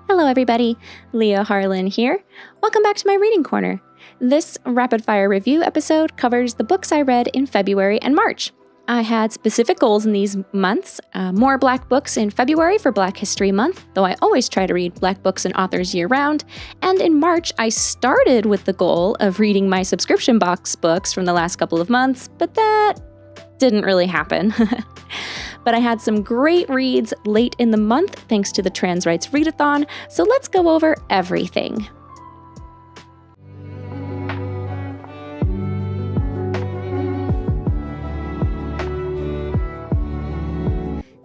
Hello everybody, Leah Harlann here. Welcome back to my reading corner. This rapid fire review episode covers the books I read in February and March. I had specific goals in these months, more Black books in February for Black History Month, though I always try to read Black books and authors year-round, and in March I started with the goal of reading my subscription box books from the last couple of months, but that didn't really happen. But I had some great reads late in the month thanks to the Trans Rights Readathon, so let's go over everything.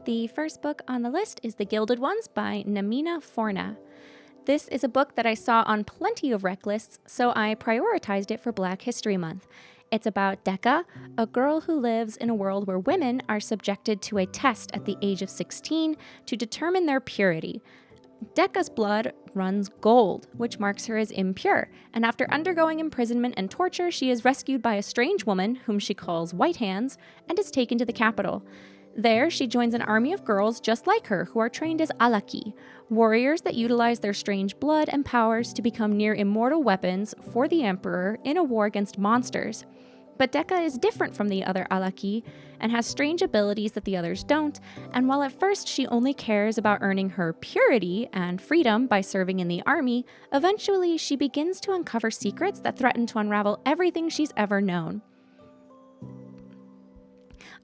The first book on the list is The Gilded Ones by Namina Forna. This is a book that I saw on plenty of rec lists, so I prioritized it for Black History Month. It's about Decca, a girl who lives in a world where women are subjected to a test at the age of 16 to determine their purity. Decca's blood runs gold, which marks her as impure, and after undergoing imprisonment and torture, she is rescued by a strange woman, whom she calls White Hands, and is taken to the capital. There, she joins an army of girls just like her who are trained as Alaki, warriors that utilize their strange blood and powers to become near immortal weapons for the Emperor in a war against monsters. But Decca is different from the other Alaki and has strange abilities that the others don't, and while at first she only cares about earning her purity and freedom by serving in the army, eventually she begins to uncover secrets that threaten to unravel everything she's ever known.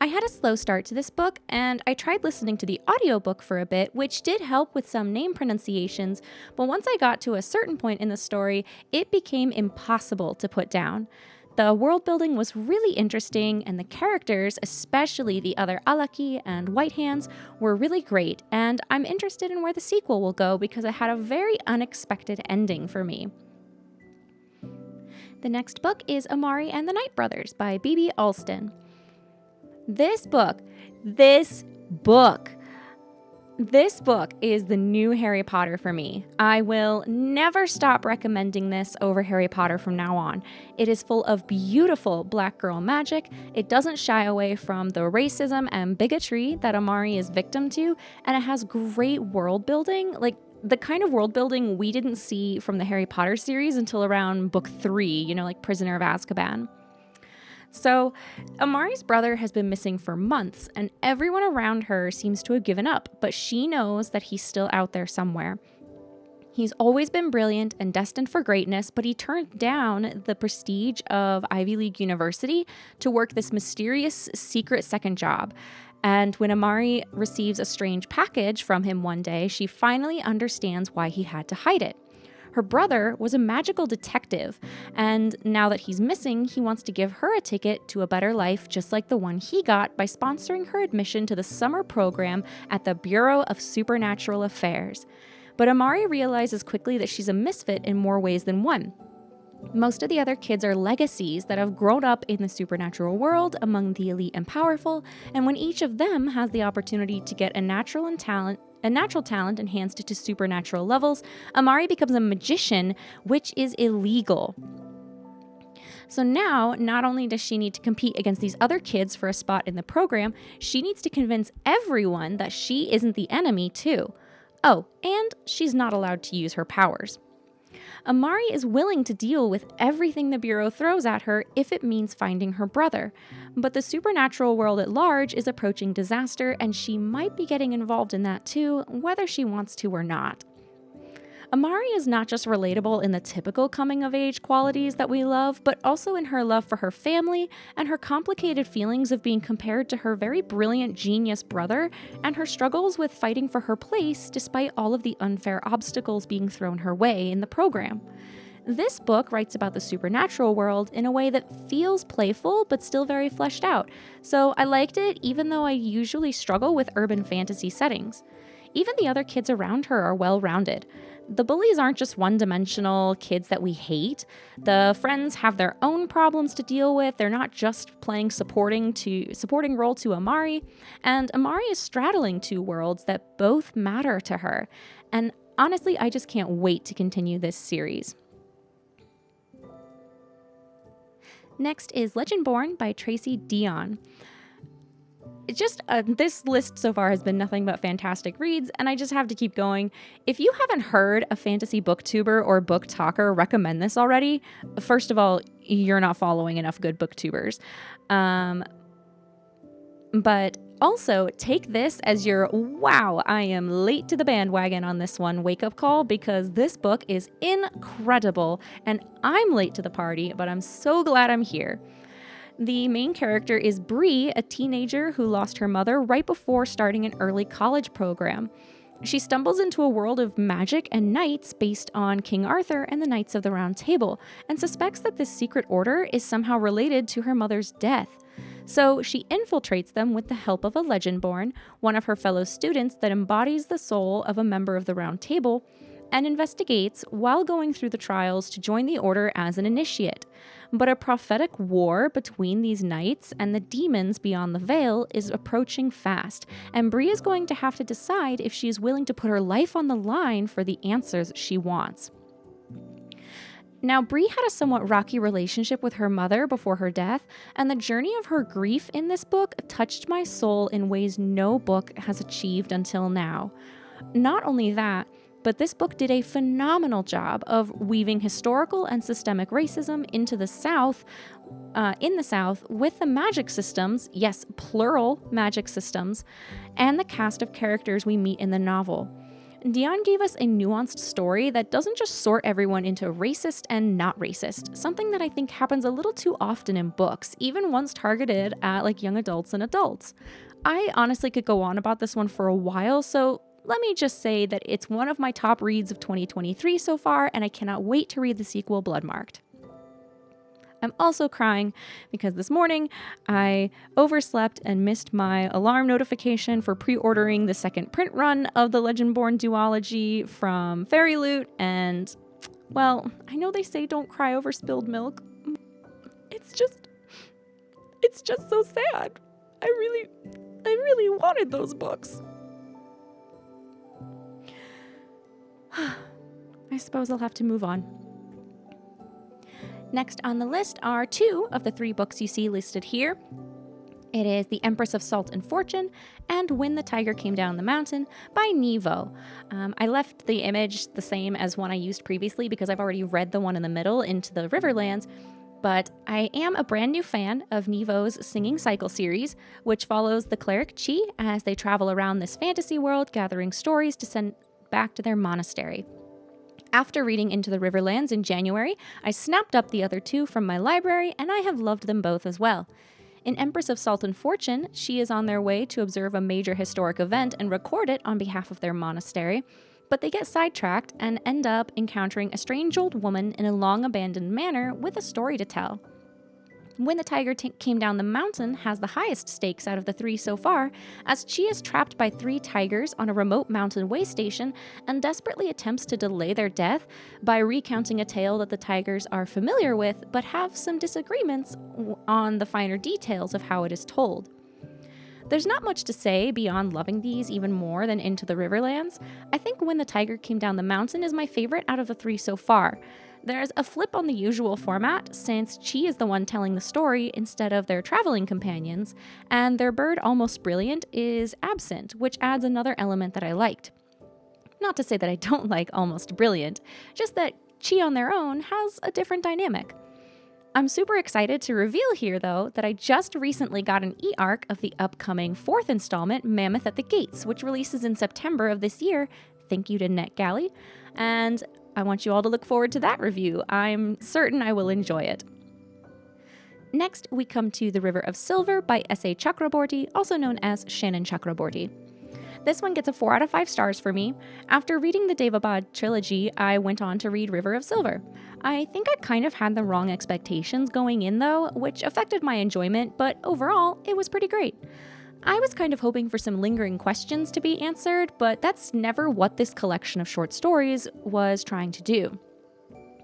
I had a slow start to this book, and I tried listening to the audiobook for a bit, which did help with some name pronunciations, but once I got to a certain point in the story, it became impossible to put down. The world building was really interesting, and the characters, especially the other Alaki and White Hands, were really great, and I'm interested in where the sequel will go because it had a very unexpected ending for me. The next book is Amari and the Night Brothers by B.B. Alston. This book is the new Harry Potter for me. I will never stop recommending this over Harry Potter from now on. It is full of beautiful Black girl magic. It doesn't shy away from the racism and bigotry that Amari is victim to, and it has great world building, like the kind of world building we didn't see from the Harry Potter series until around book 3, like Prisoner of Azkaban. So, Amari's brother has been missing for months, and everyone around her seems to have given up, but she knows that he's still out there somewhere. He's always been brilliant and destined for greatness, but he turned down the prestige of Ivy League University to work this mysterious secret second job. And when Amari receives a strange package from him one day, she finally understands why he had to hide it. Her brother was a magical detective, and now that he's missing, he wants to give her a ticket to a better life just like the one he got by sponsoring her admission to the summer program at the Bureau of Supernatural Affairs. But Amari realizes quickly that she's a misfit in more ways than one. Most of the other kids are legacies that have grown up in the supernatural world among the elite and powerful, and when each of them has the opportunity to get a natural talent enhanced to supernatural levels, Amari becomes a magician, which is illegal. So now, not only does she need to compete against these other kids for a spot in the program, she needs to convince everyone that she isn't the enemy too. Oh, and she's not allowed to use her powers. Amari is willing to deal with everything the Bureau throws at her if it means finding her brother. But the supernatural world at large is approaching disaster, and she might be getting involved in that too, whether she wants to or not. Amari is not just relatable in the typical coming-of-age qualities that we love, but also in her love for her family and her complicated feelings of being compared to her very brilliant genius brother and her struggles with fighting for her place despite all of the unfair obstacles being thrown her way in the program. This book writes about the supernatural world in a way that feels playful but still very fleshed out, so I liked it even though I usually struggle with urban fantasy settings. Even the other kids around her are well-rounded. The bullies aren't just one-dimensional kids that we hate. The friends have their own problems to deal with. They're not just playing supporting role to Amari. And Amari is straddling two worlds that both matter to her. And honestly, I just can't wait to continue this series. Next is Legend Born by Tracy Dion. This list so far has been nothing but fantastic reads, and I just have to keep going. If you haven't heard a fantasy booktuber or book talker recommend this already, first of all, you're not following enough good booktubers. But also take this as your, wow, I am late to the bandwagon on this one wake-up call, because this book is incredible, and I'm late to the party, but I'm so glad I'm here. The main character is Bree, a teenager who lost her mother right before starting an early college program. She stumbles into a world of magic and knights based on King Arthur and the Knights of the Round Table, and suspects that this secret order is somehow related to her mother's death. So she infiltrates them with the help of a Legendborn, one of her fellow students that embodies the soul of a member of the Round Table, and investigates while going through the trials to join the order as an initiate. But a prophetic war between these knights and the demons beyond the veil is approaching fast, and Bree is going to have to decide if she is willing to put her life on the line for the answers she wants. Now, Bree had a somewhat rocky relationship with her mother before her death, and the journey of her grief in this book touched my soul in ways no book has achieved until now. Not only that, but this book did a phenomenal job of weaving historical and systemic racism into the South, in the South, with the magic systems, yes, plural magic systems, and the cast of characters we meet in the novel. Dion gave us a nuanced story that doesn't just sort everyone into racist and not racist, something that I think happens a little too often in books, even ones targeted at young adults and adults. I honestly could go on about this one for a while, so let me just say that it's one of my top reads of 2023 so far, and I cannot wait to read the sequel, Bloodmarked. I'm also crying because this morning I overslept and missed my alarm notification for pre-ordering the second print run of the Legendborn duology from Fairy Loot, and, well, I know they say don't cry over spilled milk. It's just so sad. I really wanted those books. I suppose I'll have to move on. Next on the list are two of the three books you see listed here. It is The Empress of Salt and Fortune and When the Tiger Came Down the Mountain by Nevo. I left the image the same as one I used previously because I've already read the one in the middle, Into the Riverlands, but I am a brand new fan of Nevo's Singing Cycle series, which follows the cleric Chi as they travel around this fantasy world gathering stories to send back to their monastery. After reading Into the Riverlands in January, I snapped up the other two from my library, and I have loved them both as well. In Empress of Salt and Fortune, she is on their way to observe a major historic event and record it on behalf of their monastery, but they get sidetracked and end up encountering a strange old woman in a long-abandoned manor with a story to tell. When the Tiger Came Down the Mountain has the highest stakes out of the three so far, as Chi is trapped by three tigers on a remote mountain way station and desperately attempts to delay their death by recounting a tale that the tigers are familiar with but have some disagreements on the finer details of how it is told. There's not much to say beyond loving these even more than Into the Riverlands. I think When the Tiger Came Down the Mountain is my favorite out of the three so far. There's a flip on the usual format, since Chi is the one telling the story instead of their traveling companions, and their bird Almost Brilliant is absent, which adds another element that I liked. Not to say that I don't like Almost Brilliant, just that Chi on their own has a different dynamic. I'm super excited to reveal here, though, that I just recently got an e-arc of the upcoming fourth installment, Mammoth at the Gates, which releases in September of this year. Thank you to NetGalley. And I want you all to look forward to that review. I'm certain I will enjoy it. Next, we come to The River of Silver by S.A. Chakraborty, also known as Shannon Chakraborty. This one gets a 4 out of 5 stars for me. After reading the Devabad trilogy, I went on to read River of Silver. I think I kind of had the wrong expectations going in though, which affected my enjoyment, but overall, it was pretty great. I was kind of hoping for some lingering questions to be answered, but that's never what this collection of short stories was trying to do.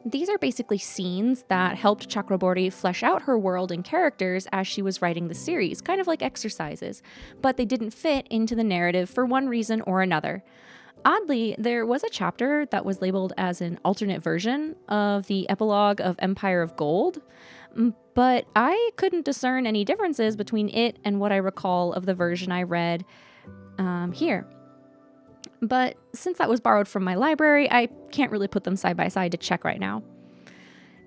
These are basically scenes that helped Chakraborty flesh out her world and characters as she was writing the series, kind of like exercises, but they didn't fit into the narrative for one reason or another. Oddly, there was a chapter that was labeled as an alternate version of the epilogue of Empire of Gold, but I couldn't discern any differences between it and what I recall of the version I read here. But since that was borrowed from my library, I can't really put them side by side to check right now.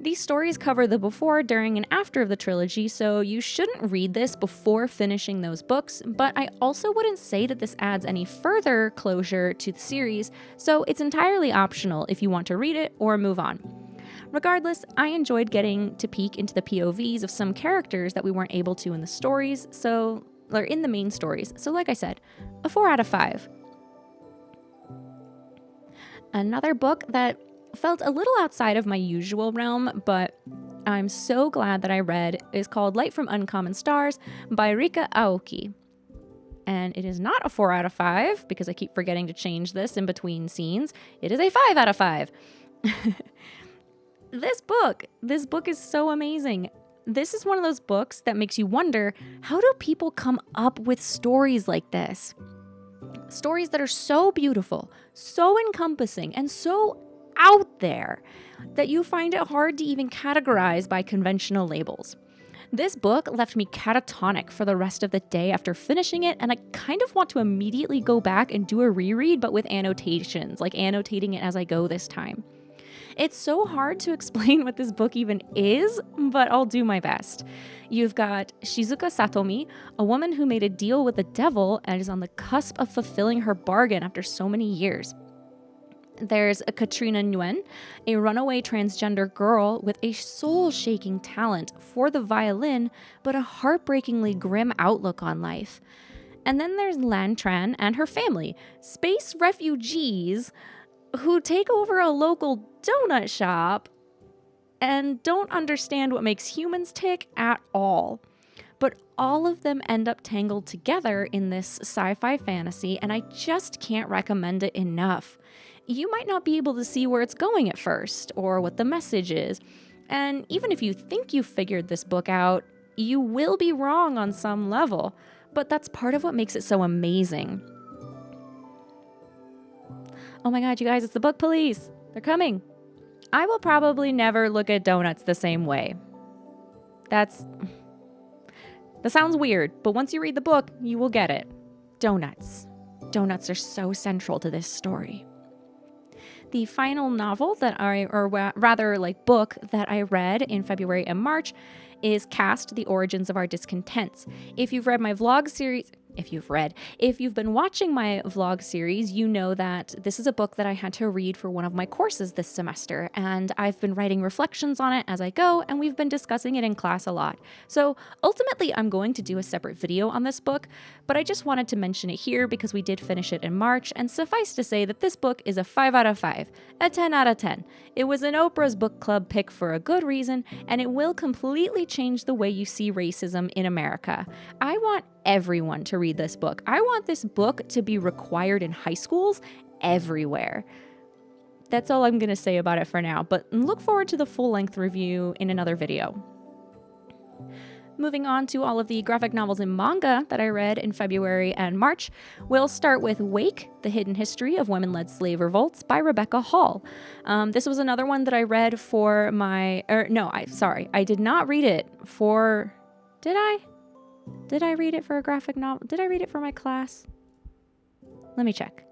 These stories cover the before, during, and after of the trilogy, so you shouldn't read this before finishing those books, but I also wouldn't say that this adds any further closure to the series, so it's entirely optional if you want to read it or move on. Regardless, I enjoyed getting to peek into the POVs of some characters that we weren't able to in the stories, or in the main stories, so like I said, a 4 out of 5. Another book that felt a little outside of my usual realm, but I'm so glad that I read, is called Light from Uncommon Stars by Rika Aoki. And it is not a 4 out of 5, because I keep forgetting to change this in between scenes. It is a 5 out of 5. This book is so amazing. This is one of those books that makes you wonder, how do people come up with stories like this? Stories that are so beautiful, so encompassing, and so out there that you find it hard to even categorize by conventional labels. This book left me catatonic for the rest of the day after finishing it, and I kind of want to immediately go back and do a reread, but with annotations, like annotating it as I go this time. It's so hard to explain what this book even is, but I'll do my best. You've got Shizuka Satomi, a woman who made a deal with the devil and is on the cusp of fulfilling her bargain after so many years. There's a Katrina Nguyen, a runaway transgender girl with a soul-shaking talent for the violin, but a heartbreakingly grim outlook on life. And then there's Lan Tran and her family, space refugees who take over a local donut shop and don't understand what makes humans tick at all. But all of them end up tangled together in this sci-fi fantasy, and I just can't recommend it enough. You might not be able to see where it's going at first, or what the message is. And even if you think you figured this book out, you will be wrong on some level. But that's part of what makes it so amazing. Oh my god, you guys, it's the book police. They're coming. I will probably never look at donuts the same way. That sounds weird, but once you read the book, you will get it. Donuts. Donuts are so central to this story. The final novel that book that I read in February and March is Cast: The Origins of Our Discontents. If you've read my vlog series, if you've been watching my vlog series, you know that this is a book that I had to read for one of my courses this semester, and I've been writing reflections on it as I go, and we've been discussing it in class a lot. So ultimately, I'm going to do a separate video on this book, but I just wanted to mention it here because we did finish it in March, and suffice to say that this book is a 5 out of 5, a 10 out of 10. It was an Oprah's book club pick for a good reason, and it will completely change the way you see racism in America. I want everyone to read this book. I want this book to be required in high schools everywhere. That's all I'm going to say about it for now, but look forward to the full-length review in another video. Moving on to all of the graphic novels and manga that I read in February and March, we'll start with Wake, The Hidden History of Women-Led Slave Revolts by Rebecca Hall. This was another one that I read for I did not read it for, did I? Did I read it for a graphic novel? Did I read it for my class? Let me check.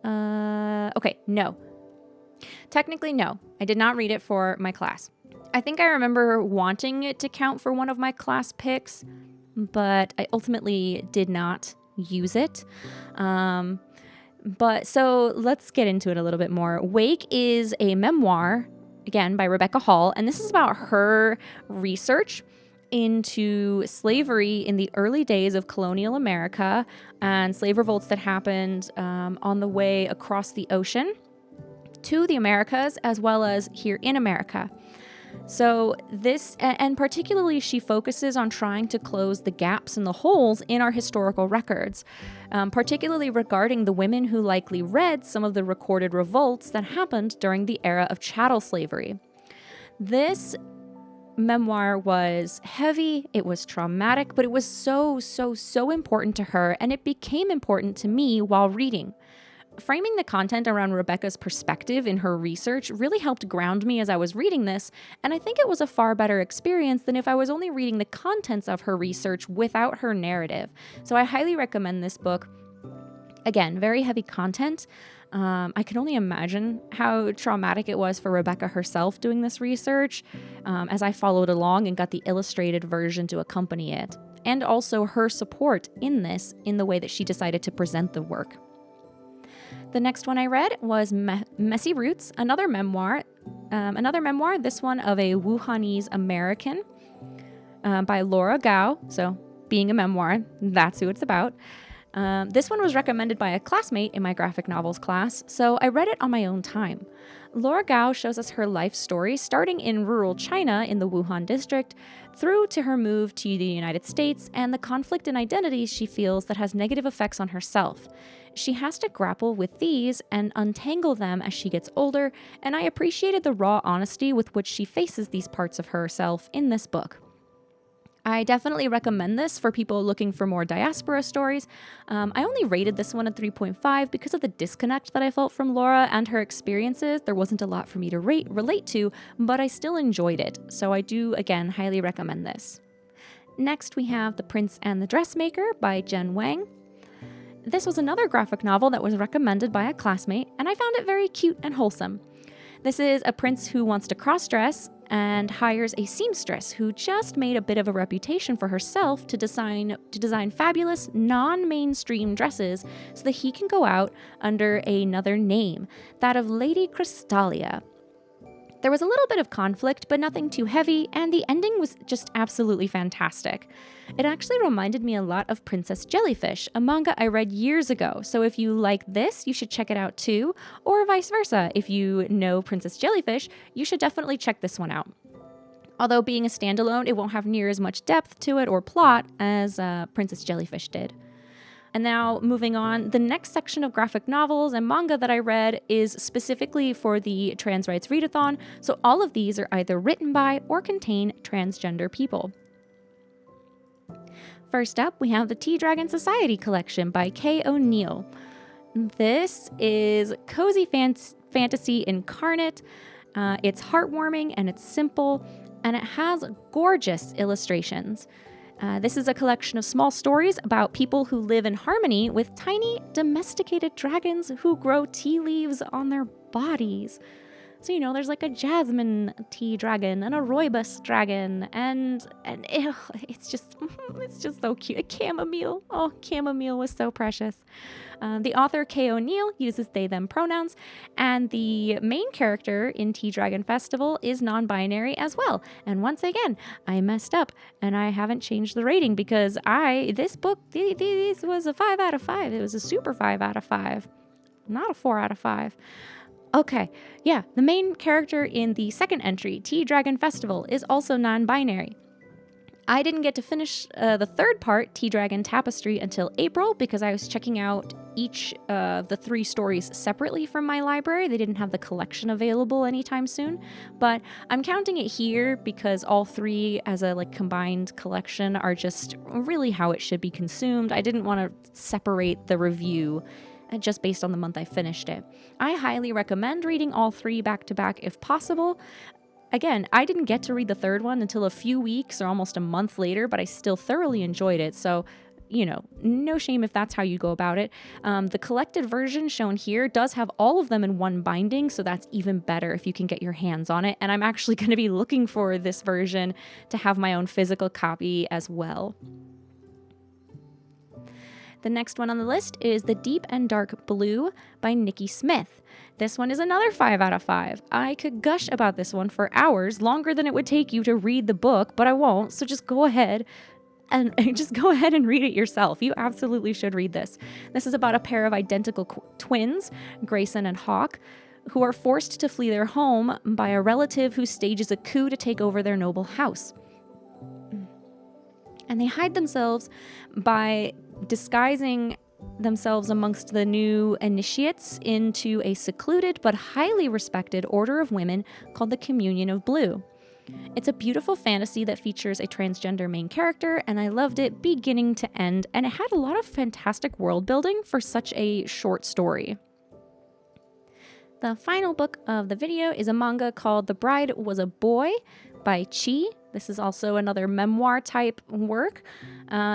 Okay, no. Technically, no. I did not read it for my class. I think I remember wanting it to count for one of my class picks, but I ultimately did not use it. But so let's get into it a little bit more. Wake is a memoir, again, by Rebecca Hall, and this is about her research into slavery in the early days of colonial America and slave revolts that happened on the way across the ocean to the Americas as well as here in America. So this, and particularly she focuses on trying to close the gaps and the holes in our historical records, particularly regarding the women who likely read some of the recorded revolts that happened during the era of chattel slavery. This memoir was heavy, it was traumatic, but it was so important to her, and it became important to me while reading. Framing the content around Rebecca's perspective in her research really helped ground me as I was reading this, and I think it was a far better experience than if I was only reading the contents of her research without her narrative. So I highly recommend this book. Again, very heavy content. I can only imagine how traumatic it was for Rebecca herself doing this research, as I followed along and got the illustrated version to accompany it, and also her support in this in the way that she decided to present the work. The next one I read was Messy Roots, another memoir, this one of a Wuhanese American by Laura Gao. So being a memoir, that's who it's about. This one was recommended by a classmate in my graphic novels class, so I read it on my own time. Laura Gao shows us her life story starting in rural China in the Wuhan district, through to her move to the United States and the conflict in identities she feels that has negative effects on herself. She has to grapple with these and untangle them as she gets older, and I appreciated the raw honesty with which she faces these parts of herself in this book. I definitely recommend this for people looking for more diaspora stories. I only rated this one a 3.5 because of the disconnect that I felt from Laura and her experiences. There wasn't a lot for me to relate to, but I still enjoyed it. So I do, again, highly recommend this. Next, we have The Prince and the Dressmaker by Jen Wang. This was another graphic novel that was recommended by a classmate, and I found it very cute and wholesome. This is a prince who wants to cross-dress and hires a seamstress who just made a bit of a reputation for herself to design fabulous, non-mainstream dresses so that he can go out under another name, that of Lady Crystalia. There was a little bit of conflict, but nothing too heavy, and the ending was just absolutely fantastic. It actually reminded me a lot of Princess Jellyfish, a manga I read years ago, so if you like this, you should check it out too, or vice versa. If you know Princess Jellyfish, you should definitely check this one out. Although being a standalone, it won't have near as much depth to it or plot as Princess Jellyfish did. And now, moving on, the next section of graphic novels and manga that I read is specifically for the Trans Rights Readathon, so all of these are either written by or contain transgender people. First up, we have the Tea Dragon Society collection by Kay O'Neill. This is cozy fantasy incarnate. It's heartwarming and it's simple, and it has gorgeous illustrations. This is a collection of small stories about people who live in harmony with tiny domesticated dragons who grow tea leaves on their bodies. So, there's like a jasmine tea dragon and a rooibos dragon and it's just so cute. A chamomile. Oh, chamomile was so precious. The author, Kay O'Neill, uses they, them pronouns, and the main character in Tea Dragon Festival is non-binary as well. And once again, I messed up and I haven't changed the rating because this book was a 5 out of 5. It was a super 5 out of 5, not a 4 out of 5. Okay, yeah, the main character in the second entry, Tea Dragon Festival, is also non-binary. I didn't get to finish the third part, Tea Dragon Tapestry, until April because I was checking out each of the 3 stories separately from my library. They didn't have the collection available anytime soon, but I'm counting it here because all 3 as a combined collection are just really how it should be consumed. I didn't want to separate the review just based on the month I finished it. I highly recommend reading all 3 back-to-back if possible. Again, I didn't get to read the third one until a few weeks or almost a month later, but I still thoroughly enjoyed it, so, no shame if that's how you go about it. The collected version shown here does have all of them in one binding, so that's even better if you can get your hands on it, and I'm actually going to be looking for this version to have my own physical copy as well. The next one on the list is The Deep and Dark Blue by Nikki Smith. This one is another 5 out of 5. I could gush about this one for hours, longer than it would take you to read the book, but I won't, so just go ahead and read it yourself. You absolutely should read this. This is about a pair of identical twins, Grayson and Hawk, who are forced to flee their home by a relative who stages a coup to take over their noble house. And they hide themselves by disguising themselves amongst the new initiates into a secluded but highly respected order of women called the Communion of Blue. It's a beautiful fantasy that features a transgender main character, and I loved it beginning to end, and it had a lot of fantastic world building for such a short story. The final book of the video is a manga called The Bride Was a Boy by Chi. This is also another memoir type work.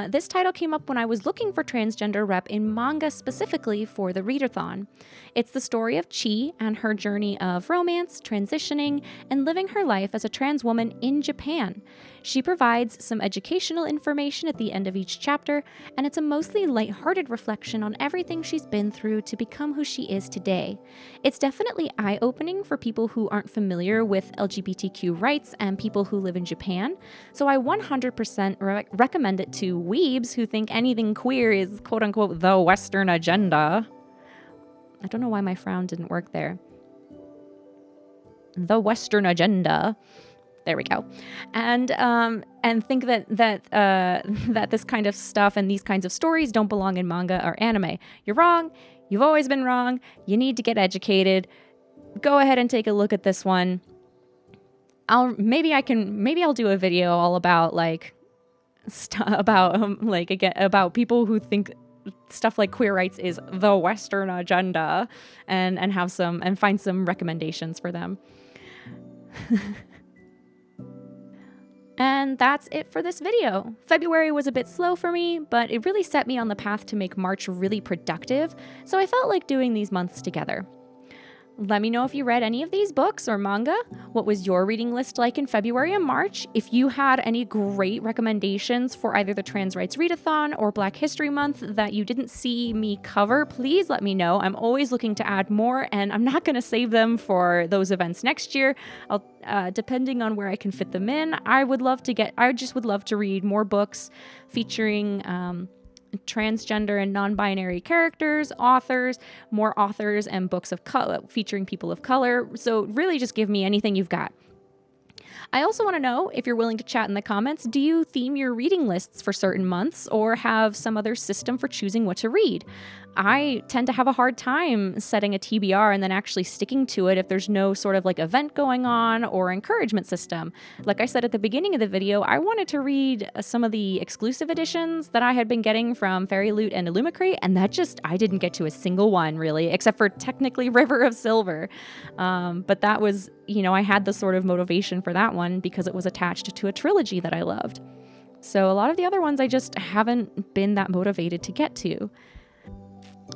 This title came up when I was looking for transgender rep in manga specifically for the readathon. It's the story of Chi and her journey of romance, transitioning, and living her life as a trans woman in Japan. She provides some educational information at the end of each chapter, and it's a mostly lighthearted reflection on everything she's been through to become who she is today. It's definitely eye-opening for people who aren't familiar with LGBTQ rights and people who live in Japan, so I 100% recommend it to weebs who think anything queer is quote-unquote the Western agenda. I don't know why my frown didn't work there. The Western agenda. There we go. And think that this kind of stuff and these kinds of stories don't belong in manga or anime. You're wrong. You've always been wrong. You need to get educated. Go ahead and take a look at this one. Maybe I'll do a video all about about people who think stuff like queer rights is the Western agenda, and find some recommendations for them. And that's it for this video. February was a bit slow for me, but it really set me on the path to make March really productive, so I felt like doing these months together. Let me know if you read any of these books or manga. What was your reading list like in February and March? If you had any great recommendations for either the Trans Rights Readathon or Black History Month that you didn't see me cover, please let me know. I'm always looking to add more, and I'm not going to save them for those events next year. Depending on where I can fit them in, I just would love to read more books featuring transgender and non-binary characters, more authors and books of color featuring people of color. So really just give me anything you've got. I also want to know if you're willing to chat in the comments. Do you theme your reading lists for certain months or have some other system for choosing what to read? I tend to have a hard time setting a TBR and then actually sticking to it if there's no sort of event going on or encouragement system. Like I said at the beginning of the video, I wanted to read some of the exclusive editions that I had been getting from Fairy Loot and Illumicrate, and I didn't get to a single one really, except for technically River of Silver. But that was, I had the sort of motivation for that one because it was attached to a trilogy that I loved. So a lot of the other ones I just haven't been that motivated to get to.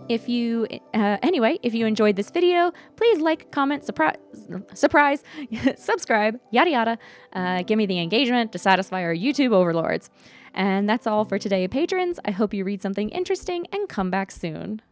If you enjoyed this video, please like, comment, subscribe, yada yada. Give me the engagement to satisfy our YouTube overlords. And that's all for today, patrons. I hope you read something interesting and come back soon.